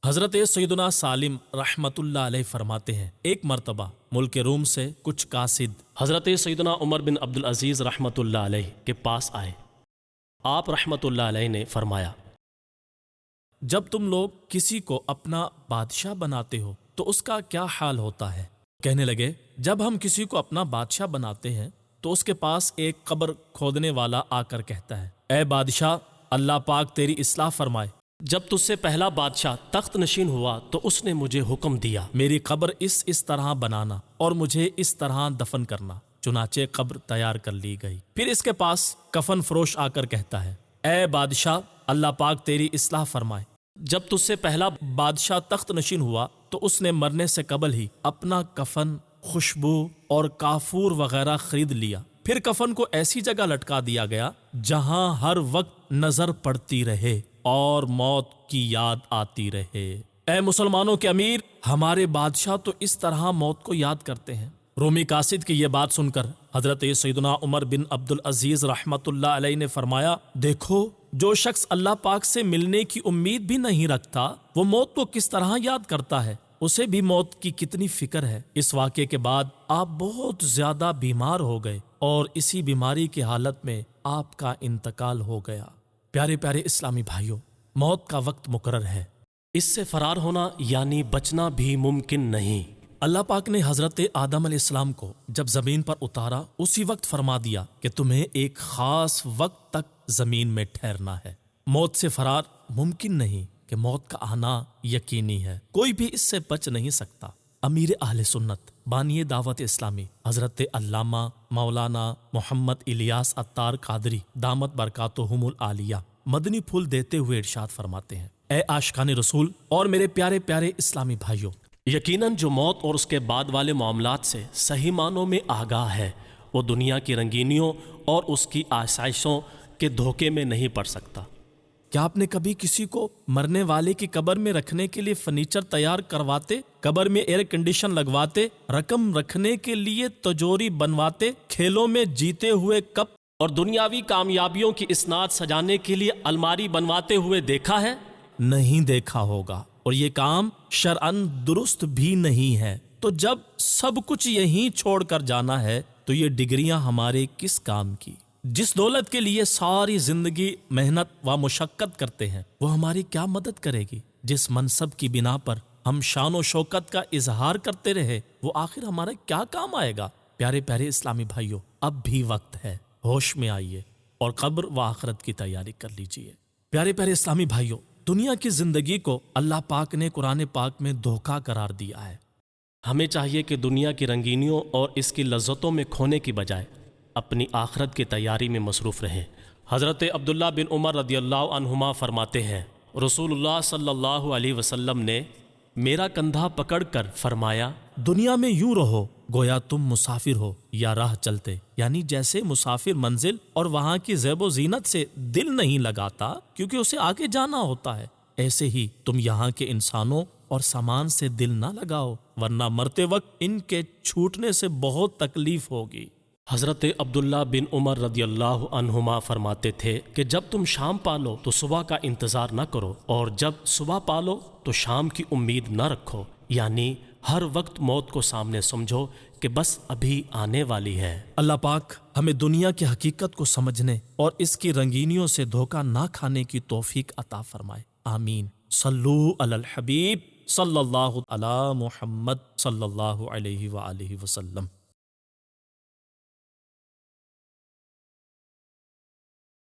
حضرت سیدنا سالم رحمت اللہ علیہ فرماتے ہیں، ایک مرتبہ ملک روم سے کچھ قاصد حضرت سیدنا عمر بن عبدالعزیز رحمت اللہ علیہ کے پاس آئے۔ آپ رحمت اللہ علیہ نے فرمایا، جب تم لوگ کسی کو اپنا بادشاہ بناتے ہو تو اس کا کیا حال ہوتا ہے؟ کہنے لگے، جب ہم کسی کو اپنا بادشاہ بناتے ہیں تو اس کے پاس ایک قبر کھودنے والا آ کر کہتا ہے، اے بادشاہ، اللہ پاک تیری اصلاح فرمائے، جب تجھ سے پہلا بادشاہ تخت نشین ہوا تو اس نے مجھے حکم دیا میری قبر اس طرح بنانا اور مجھے اس طرح دفن کرنا، چنانچہ قبر تیار کر لی گئی۔ پھر اس کے پاس کفن فروش آ کر کہتا ہے، اے بادشاہ، اللہ پاک تیری اصلاح فرمائے، جب تجھ سے پہلا بادشاہ تخت نشین ہوا تو اس نے مرنے سے قبل ہی اپنا کفن، خوشبو اور کافور وغیرہ خرید لیا، پھر کفن کو ایسی جگہ لٹکا دیا گیا جہاں ہر وقت نظر پڑتی رہے اور موت کی یاد آتی رہے۔ اے مسلمانوں کے امیر، ہمارے بادشاہ تو اس طرح موت کو یاد کرتے ہیں۔ رومی قاصد کی یہ بات سن کر حضرت سیدنا عمر بن عبدالعزیز رحمت اللہ علیہ نے فرمایا، دیکھو، جو شخص اللہ پاک سے ملنے کی امید بھی نہیں رکھتا وہ موت کو کس طرح یاد کرتا ہے، اسے بھی موت کی کتنی فکر ہے۔ اس واقعے کے بعد آپ بہت زیادہ بیمار ہو گئے اور اسی بیماری کی حالت میں آپ کا انتقال ہو گیا۔ پیارے پیارے اسلامی بھائیوں، موت کا وقت مقرر ہے، اس سے فرار ہونا یعنی بچنا بھی ممکن نہیں۔ اللہ پاک نے حضرت آدم علیہ السلام کو جب زمین پر اتارا اسی وقت فرما دیا کہ تمہیں ایک خاص وقت تک زمین میں ٹھہرنا ہے۔ موت سے فرار ممکن نہیں کہ موت کا آنا یقینی ہے، کوئی بھی اس سے بچ نہیں سکتا۔ امیر اہل سنت، بانی دعوت اسلامی حضرت علامہ مولانا محمد الیاس عطار قادری دامت برکاتہم العالیہ مدنی پھول دیتے ہوئے ارشاد فرماتے ہیں، اے عاشقان رسول اور میرے پیارے پیارے اسلامی بھائیوں، یقیناً جو موت اور اس کے بعد والے معاملات سے صحیح معنوں میں آگاہ ہے وہ دنیا کی رنگینیوں اور اس کی آسائشوں کے دھوکے میں نہیں پڑ سکتا۔ کیا آپ نے کبھی کسی کو مرنے والے کی قبر میں رکھنے کے لیے فرنیچر تیار کرواتے، قبر میں ایئر کنڈیشن لگواتے، رقم رکھنے کے لیے تجوری بنواتے، کھیلوں میں جیتے ہوئے کپ اور دنیاوی کامیابیوں کی اسناد سجانے کے لیے الماری بنواتے ہوئے دیکھا ہے؟ نہیں دیکھا ہوگا، اور یہ کام شرعاً درست بھی نہیں ہے۔ تو جب سب کچھ یہیں چھوڑ کر جانا ہے تو یہ ڈگریاں ہمارے کس کام کی؟ جس دولت کے لیے ساری زندگی محنت و مشقت کرتے ہیں وہ ہماری کیا مدد کرے گی؟ جس منصب کی بنا پر ہم شان و شوکت کا اظہار کرتے رہے وہ آخر ہمارے کیا کام آئے گا؟ پیارے پیارے اسلامی بھائیوں، اب بھی وقت ہے، ہوش میں آئیے اور قبر و آخرت کی تیاری کر لیجئے۔ پیارے پیارے اسلامی بھائیوں، دنیا کی زندگی کو اللہ پاک نے قرآن پاک میں دھوکہ قرار دیا ہے۔ ہمیں چاہیے کہ دنیا کی رنگینیوں اور اس کی لذتوں میں کھونے کی بجائے اپنی آخرت کی تیاری میں مصروف رہیں۔ حضرت عبداللہ بن عمر رضی اللہ عنہما فرماتے ہیں، رسول اللہ صلی اللہ علیہ وسلم نے میرا کندھا پکڑ کر فرمایا، دنیا میں یوں رہو گویا تم مسافر ہو یا راہ چلتے، یعنی جیسے مسافر منزل اور وہاں کی زیب و زینت سے دل نہیں لگاتا کیونکہ اسے آگے جانا ہوتا ہے، ایسے ہی تم یہاں کے انسانوں اور سامان سے دل نہ لگاؤ ورنہ مرتے وقت ان کے چھوٹنے سے بہت تکلیف ہوگی۔ حضرت عبداللہ بن عمر رضی اللہ عنہما فرماتے تھے کہ جب تم شام پالو تو صبح کا انتظار نہ کرو، اور جب صبح پالو تو شام کی امید نہ رکھو، یعنی ہر وقت موت کو سامنے سمجھو کہ بس ابھی آنے والی ہے۔ اللہ پاک ہمیں دنیا کی حقیقت کو سمجھنے اور اس کی رنگینیوں سے دھوکہ نہ کھانے کی توفیق عطا فرمائے، آمین۔ صلو علی الحبیب صلی اللہ علی محمد صلی اللہ علیہ وآلہ وسلم۔